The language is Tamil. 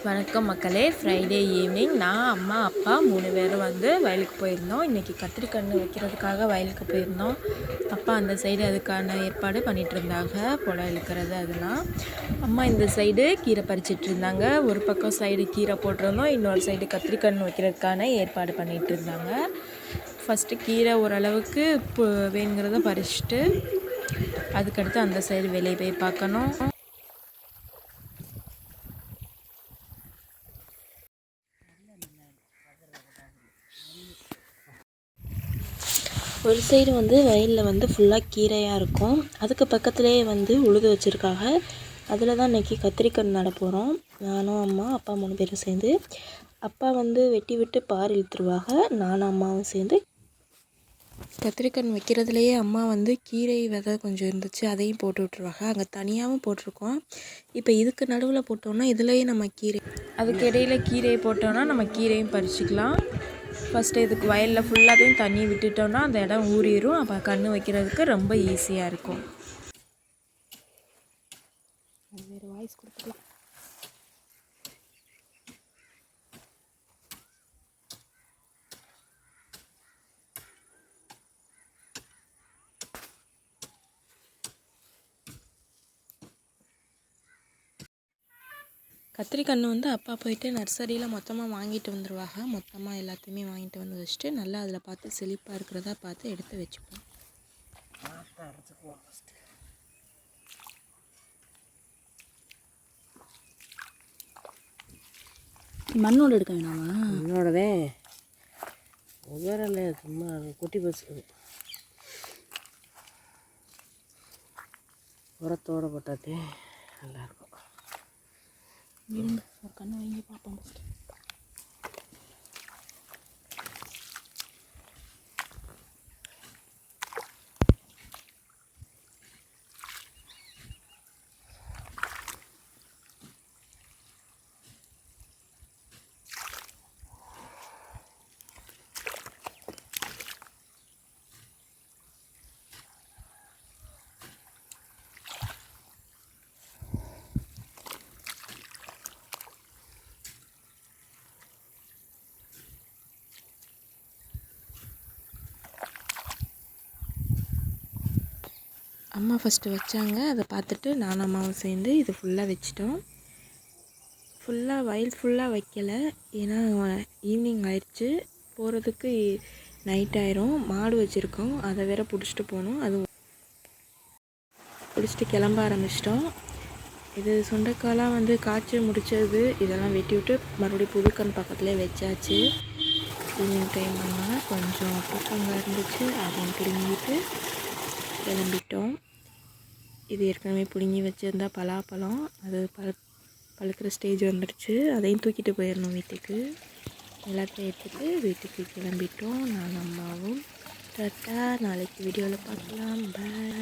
வணக்கம் மக்களே. ஃப்ரைடே ஈவினிங் நான் அம்மா அப்பா 3 பேரும் வயலுக்கு போயிருந்தோம். இன்றைக்கி கத்திரிக்கன்று வைக்கிறதுக்காக வயலுக்கு போயிருந்தோம். அப்பா அந்த சைடு அதுக்கான ஏற்பாடு பண்ணிகிட்டு இருந்தாங்க, புடம் இழுக்கிறது அதெல்லாம். அம்மா இந்த சைடு கீரை பறிச்சிட்டு இருந்தாங்க. ஒரு பக்கம் சைடு கீரை போட்டிருந்தோம், இன்னொரு சைடு கத்திரிக்கன்று வைக்கிறதுக்கான ஏற்பாடு பண்ணிகிட்டு இருந்தாங்க. ஃபஸ்ட்டு கீரை ஓரளவுக்கு வேணுங்கிறத பறிச்சுட்டு அதுக்கடுத்து அந்த சைடு வெளியே போய் பார்க்கணும். ஒரு சைடு வயலில் ஃபுல்லாக கீரையாக இருக்கும். அதுக்கு பக்கத்துலேயே உழுது வச்சுருக்காங்க. அதில் தான் இன்றைக்கி கத்திரிக்கன்று நட போகிறோம். நானும் அம்மா அப்பா 3 பேரும் சேர்ந்து. அப்பா வெட்டி விட்டு பார் இழுத்துருவாங்க. நானும் அம்மாவும் சேர்ந்து கத்திரிக்கன்று வைக்கிறதுலையே அம்மா கீரை விதை கொஞ்சம் இருந்துச்சு, அதையும் போட்டு விட்ருவாங்க. அங்கே தனியாகவும் போட்டிருக்கோம். இப்போ இதுக்கு நடுவில் போட்டோன்னா இதுலேயே நம்ம அதுக்கு இடையில கீரையை போட்டோன்னா நம்ம கீரையும் பறிச்சிக்கலாம். ஃபஸ்ட்டு இதுக்கு வயலில் ஃபுல்லாத்தையும் தண்ணி விட்டுட்டோன்னா அந்த இடம் ஊறிடும். அப்போ கன்று வைக்கிறதுக்கு ரொம்ப ஈஸியாக இருக்கும். வேறு வாய்ஸ் கொடுத்துக்கலாம். கத்திரிக்கன்று அப்பா போயிட்டு நர்சரியில் மொத்தமாக வாங்கிட்டு வந்துடுவாங்க. மொத்தமாக எல்லாத்தையுமே வாங்கிட்டு வந்து வச்சுட்டு நல்லா அதில் பார்த்து செழிப்பாக இருக்கிறதா பார்த்து எடுத்து வச்சுப்போம். மண்ணோடு எடுக்க வேணாமா? மண்ணோடவே உயரல, சும்மா குட்டி பஸ் உரத்தோடு போட்டாதே நல்லாயிருக்கும். ஒரு கண்ணு வாங்கி பார்ப்போம். அம்மா ஃபஸ்ட்டு வச்சாங்க, அதை பார்த்துட்டு நானும் அம்மாவும் சேர்ந்து இது ஃபுல்லாக வச்சிட்டோம். ஃபுல்லாக வயல் ஃபுல்லாக வைக்கலை, ஏன்னா ஈவினிங் ஆயிடுச்சு. போகிறதுக்கு நைட் ஆயிரும். மாடு வச்சுருக்கோம், அதை வேற பிடிச்சிட்டு போகணும். அது பிடிச்சிட்டு கிளம்ப ஆரம்பிச்சிட்டோம். இது சுண்டைக்காலாம் காய்ச்சி முடித்தது. இதெல்லாம் வெட்டி விட்டு மறுபடியும் புதுக்கன் பக்கத்துலேயே வச்சாச்சு. ஈவினிங் டைம் ஆனால் கொஞ்சம் பூக்கங்காய் இருந்துச்சு, அதையும் பிடுங்கிட்டு கிளம்பிட்டோம். இது ஏற்கனவே பிடுங்கி வச்சுருந்தா பலாப்பழம், அது பழுக்கிற ஸ்டேஜ் வந்துடுச்சு. அதையும் தூக்கிட்டு போயிடணும் வீட்டுக்கு. எல்லாத்தையும் எடுத்துகிட்டு வீட்டுக்கு கிளம்பிட்டோம். நான் அம்மாவும். டாட்டா, நாளைக்கு வீடியோவில் பார்க்கலாம். பாய்.